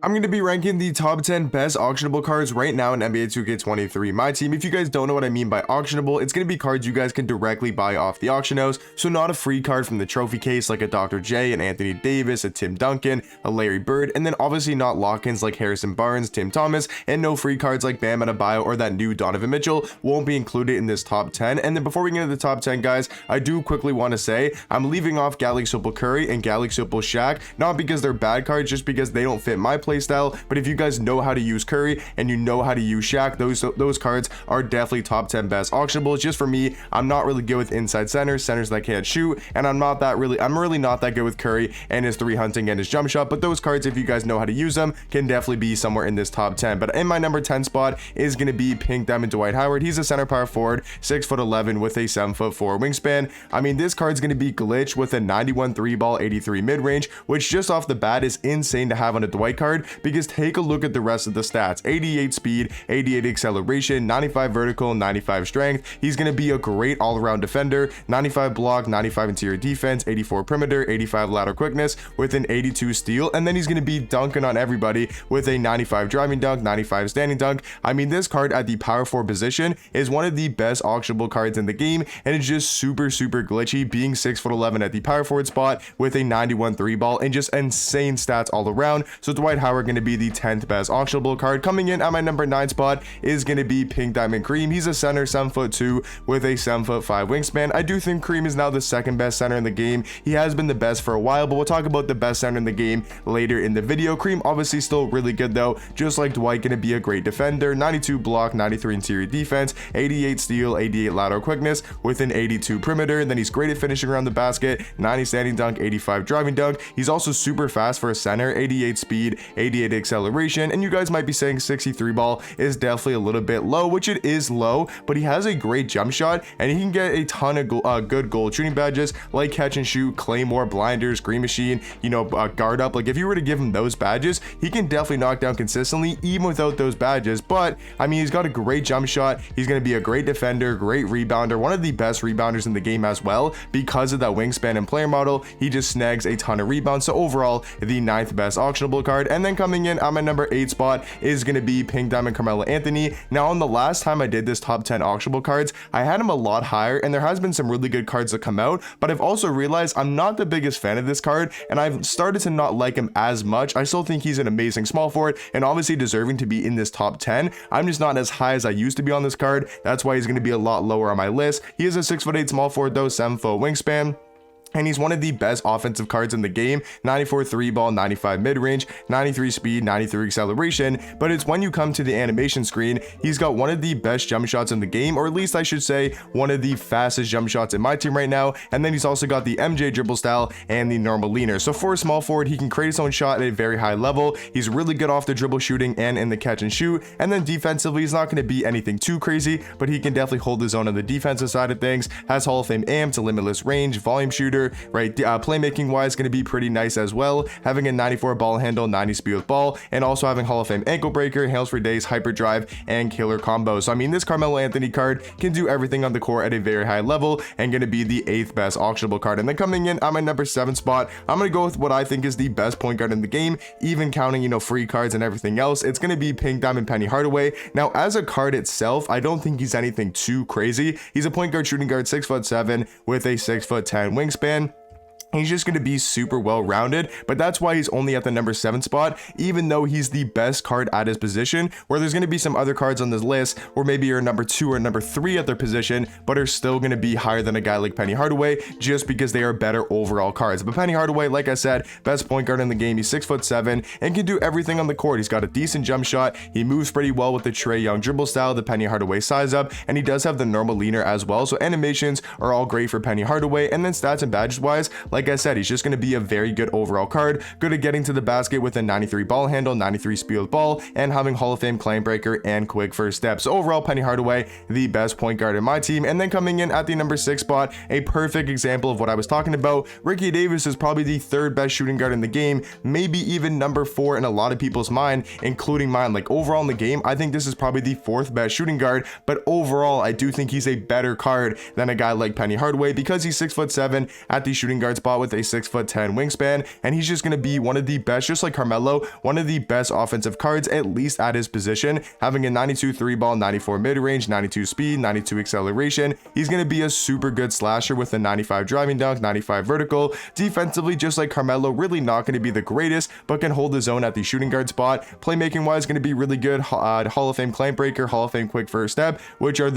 I'm going to be ranking the top 10 best auctionable cards right now in NBA 2K23 My Team. If you guys don't know what I mean by auctionable, it's going to be cards you guys can directly buy off the auction house. So not a free card from the trophy case like a Dr. J, an Anthony Davis, a Tim Duncan, a Larry Bird, and then obviously not lock-ins like Harrison Barnes, Tim Thomas, and no free cards like Bam Adebayo or that new Donovan Mitchell won't be included in this top 10. And then before we get into the top 10, guys, I do quickly want to say I'm leaving off Galaxy Opal Curry and Galaxy Opal Shaq, not because they're bad cards, just because they don't fit my playstyle. But if you guys know how to use Curry and you know how to use Shaq, those cards are definitely top 10 best auctionables. Just for me, I'm not really good with inside centers that can't shoot, and I'm really not that good with Curry and his 3 hunting and his jump shot. But those cards, if you guys know how to use them, can definitely be somewhere in this top 10. But in my number 10 spot is going to be Pink Diamond Dwight Howard. He's a center power forward, 6'11" with a 7'4" wingspan. I mean, this card's going to be glitch with a 91 3-ball, 83 mid-range, which just off the bat is insane to have on a Dwight card, because take a look at the rest of the stats. 88 speed, 88 acceleration, 95 vertical, 95 strength. He's going to be a great all-around defender, 95 block, 95 interior defense, 84 perimeter, 85 lateral quickness with an 82 steal, and then he's going to be dunking on everybody with a 95 driving dunk, 95 standing dunk. I mean, this card at the power forward position is one of the best auctionable cards in the game, and it's just super glitchy, being 6'11" at the power forward spot with a 91 3-ball and just insane stats all around. So Dwight Howard going to be the 10th best auctionable card. Coming in at my number 9 spot is going to be Pink Diamond Cream. He's a center, 7'2" with a 7'5" wingspan. I do think Cream is now the second best center in the game. He has been the best for a while, but we'll talk about the best center in the game later in the video. Cream obviously still really good though, just like Dwight, going to be a great defender, 92 block, 93 interior defense, 88 steal, 88 lateral quickness with an 82 perimeter. Then he's great at finishing around the basket, 90 standing dunk, 85 driving dunk. He's also super fast for a center, 88 speed, 88 acceleration. And you guys might be saying 63 ball is definitely a little bit low, which it is low, but he has a great jump shot and he can get a ton of good gold shooting badges like catch and shoot, claymore, blinders, green machine, guard up. Like if you were to give him those badges, he can definitely knock down consistently even without those badges. But I mean, he's got a great jump shot, he's going to be a great defender, great rebounder, one of the best rebounders in the game as well. Because of that wingspan and player model, he just snags a ton of rebounds. So overall, the 9th best auctionable card. And then coming in at my number 8 spot is going to be Pink Diamond Carmelo Anthony. Now, on the last time I did this top 10 auctionable cards, I had him a lot higher, and there has been some really good cards that come out, but I've also realized I'm not the biggest fan of this card, and I've started to not like him as much. I still think he's an amazing small forward and obviously deserving to be in this top 10. I'm just not as high as I used to be on this card. That's why he's going to be a lot lower on my list. He is a 6'8" small forward though, 7' wingspan. And he's one of the best offensive cards in the game, 94 3-ball, 95 mid-range, 93 speed, 93 acceleration. But it's when you come to the animation screen, he's got one of the best jump shots in the game, or at least I should say one of the fastest jump shots in my team right now. And then he's also got the MJ dribble style and the normal leaner. So for a small forward, he can create his own shot at a very high level. He's really good off the dribble shooting and in the catch and shoot. And then defensively, he's not going to be anything too crazy, but he can definitely hold his own on the defensive side of things. Has Hall of Fame aim to limitless range, volume shooter, right? Playmaking wise, going to be pretty nice as well, having a 94 ball handle, 90 speed with ball, and also having Hall of Fame ankle breaker, hails for days, hyper drive, and killer combo. So I mean, this Carmelo Anthony card can do everything on the court at a very high level, and going to be the 8th best auctionable card. And then coming in at my number 7 spot, I'm going to go with what I think is the best point guard in the game, even counting free cards and everything else. It's going to be Pink Diamond Penny Hardaway. Now, as a card itself, I don't think he's anything too crazy. He's a point guard, shooting guard, 6'7" with a 6'10" wingspan. He's just going to be super well rounded, but that's why he's only at the number 7 spot, even though he's the best card at his position, where there's going to be some other cards on this list where maybe you're number 2 or number 3 at their position, but are still going to be higher than a guy like Penny Hardaway just because they are better overall cards. But Penny Hardaway, like I said, best point guard in the game. He's 6'7" and can do everything on the court. He's got a decent jump shot. He moves pretty well with the Trae Young dribble style, the Penny Hardaway size up, and he does have the normal leaner as well. So animations are all great for Penny Hardaway. And then stats and badges wise, like I said, he's just going to be a very good overall card, good at getting to the basket with a 93 ball handle, 93 speed with ball, and having Hall of Fame claim breaker and quick first step. So overall, Penny Hardaway, the best point guard in my team. And then coming in at the number 6 spot, a perfect example of what I was talking about, Ricky Davis is probably the 3rd best shooting guard in the game, maybe even number 4 in a lot of people's mind, including mine. Like overall in the game, I think this is probably the 4th best shooting guard, but overall, I do think he's a better card than a guy like Penny Hardaway because he's 6'7" at the shooting guard spot. spot with a 6'10" wingspan, and he's just going to be one of the best, just like Carmelo, one of the best offensive cards, at least at his position, having a 92 3-ball, 94 mid-range, 92 speed, 92 acceleration. He's going to be a super good slasher with a 95 driving dunk, 95 vertical. Defensively, just like Carmelo, really not going to be the greatest, but can hold his own at the shooting guard spot. Playmaking wise, going to be really good. Hall of Fame clamp breaker, Hall of Fame quick first step, which are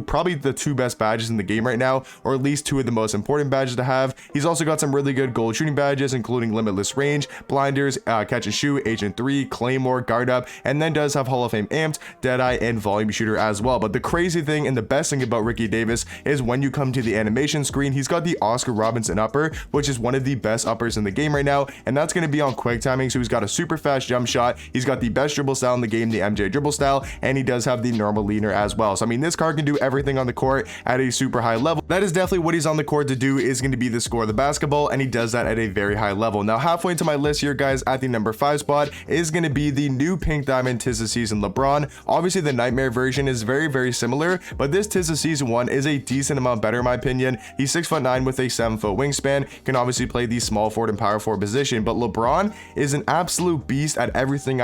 probably the two best badges in the game right now, or at least two of the most important badges to have. He's also got some really good gold shooting badges, including limitless range, blinders, catch and shoot, agent 3, claymore, guard up, and then does have Hall of Fame amped, deadeye, and volume shooter as well. But the crazy thing and the best thing about Ricky Davis is when you come to the animation screen, he's got the Oscar Robinson upper, which is one of the best uppers in the game right now, and that's going to be on quick timing. So he's got a super fast jump shot, he's got the best dribble style in the game, the MJ dribble style, and he does have the normal leaner as well. So I mean, this card can do everything on the court at a super high level. That is definitely what he's on the court to do, is going to be the score of the basketball, and he does that at a very high level. Now halfway into my list here, guys, at the number 5 spot is going to be the new pink diamond tis the season LeBron. Obviously the nightmare version is very similar, but this tis the season one is a decent amount better in my opinion. He's 6'9" with a 7-foot wingspan, can obviously play the small forward and power forward position, but LeBron is an absolute beast at everything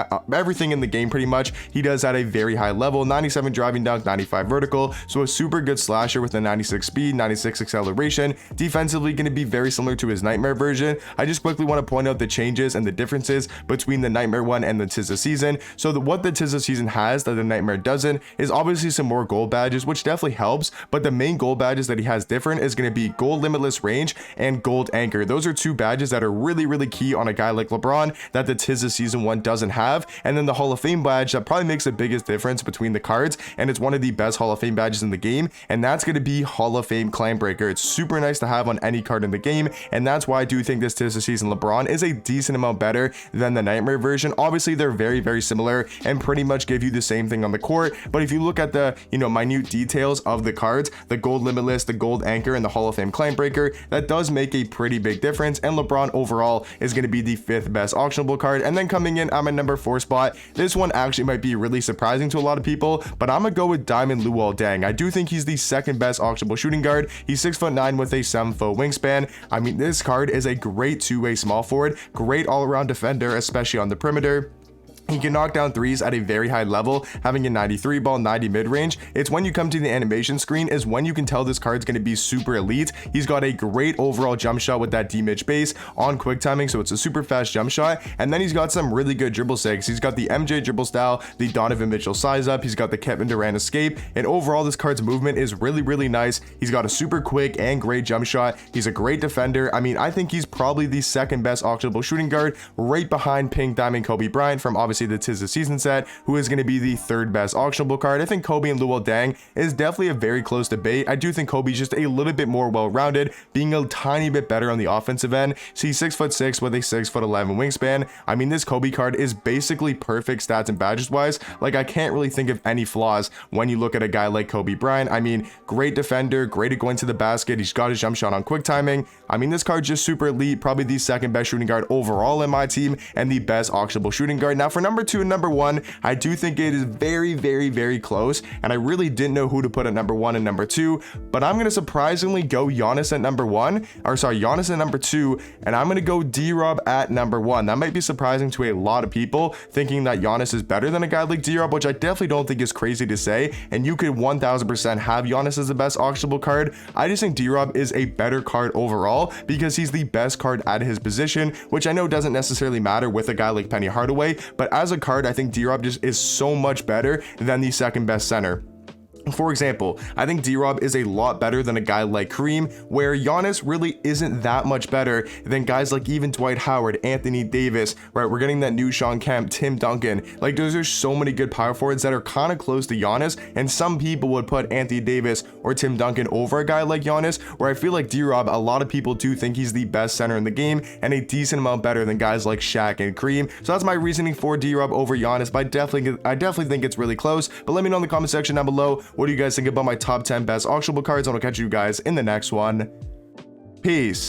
in the game pretty much. He does at a very high level, 97 driving dunk, 95 vertical, so a super good slasher with a 96 speed, 96 acceleration. Defensively going to be very similar to his nightmare version. I just quickly want to point out the changes and the differences between the nightmare one and the tis the season. So what the tis the season has that the nightmare doesn't is obviously some more gold badges, which definitely helps, but the main gold badges that he has different is going to be gold limitless range and gold anchor. Those are two badges that are really key on a guy like LeBron that the tis the season one doesn't have. And then the Hall of Fame badge that probably makes the biggest difference between the cards, and it's one of the best Hall of Fame badges in the game, and that's going to be Hall of Fame clamp breaker. It's super nice to have on any card in the game, and that's why I do think this tis the season LeBron is a decent amount better than the nightmare version. Obviously they're very similar and pretty much give you the same thing on the court, but if you look at the minute details of the cards, the gold limitless, the gold anchor, and the Hall of Fame clamp breaker, that does make a pretty big difference. And LeBron overall is going to be the 5th best auctionable card. And then coming in at my number 4 spot, this one actually might be really surprising to a lot of people, but I'm gonna go with Diamond Luol Deng. I do think he's the 2nd best auctionable shooting guard. He's 6'9" with a 7-foot wingspan. I mean, this card is a great two-way small forward, great all-around defender, especially on the perimeter. He can knock down threes at a very high level, having a 93 ball, 90 mid-range. It's when you come to the animation screen is when you can tell this card's going to be super elite. He's got a great overall jump shot with that D-Mitch base on quick timing, so it's a super fast jump shot. And then he's got some really good dribble sigs. He's got the MJ dribble style, the Donovan Mitchell size up, he's got the Kevin Durant escape, and overall this card's movement is really nice. He's got a super quick and great jump shot. He's a great defender. I mean, I think he's probably the 2nd best auctionable shooting guard, right behind Pink Diamond Kobe Bryant from obviously the tis the season set, who is going to be the 3rd best auctionable card. I think Kobe and Luol Deng is definitely a very close debate. I do think Kobe's just a little bit more well-rounded, being a tiny bit better on the offensive end. So he's 6'6" with a 6'11" wingspan. I mean, this Kobe card is basically perfect stats and badges wise. Like, I can't really think of any flaws when you look at a guy like Kobe Bryant. I mean, great defender, great at going to the basket. He's got his jump shot on quick timing. I mean, this card's just super elite, probably the 2nd best shooting guard overall in my team, and the best auctionable shooting guard. Now for number 2 and number 1, I do think it is very close, and I really didn't know who to put at number 1 and number 2, but I'm gonna surprisingly go Giannis at number 1, or sorry, Giannis at number 2, and I'm gonna go D-Rob at number 1. That might be surprising to a lot of people, thinking that Giannis is better than a guy like D-Rob, which I definitely don't think is crazy to say, and you could 1000% have Giannis as the best auctionable card. I just think D-Rob is a better card overall because he's the best card at his position, which I know doesn't necessarily matter with a guy like Penny Hardaway, but as a card, I think D-Rob just is so much better than the 2nd best center. For example, I think D-Rob is a lot better than a guy like Kareem, where Giannis really isn't that much better than guys like even Dwight Howard, Anthony Davis, right? We're getting that new Sean Kemp, Tim Duncan. Like, those are so many good power forwards that are kind of close to Giannis, and some people would put Anthony Davis or Tim Duncan over a guy like Giannis, where I feel like D-Rob, a lot of people do think he's the best center in the game and a decent amount better than guys like Shaq and Kareem. So that's my reasoning for D-Rob over Giannis, but I definitely think it's really close. But let me know in the comment section down below, what do you guys think about my top 10 best auctionable cards? And I'll catch you guys in the next one. Peace.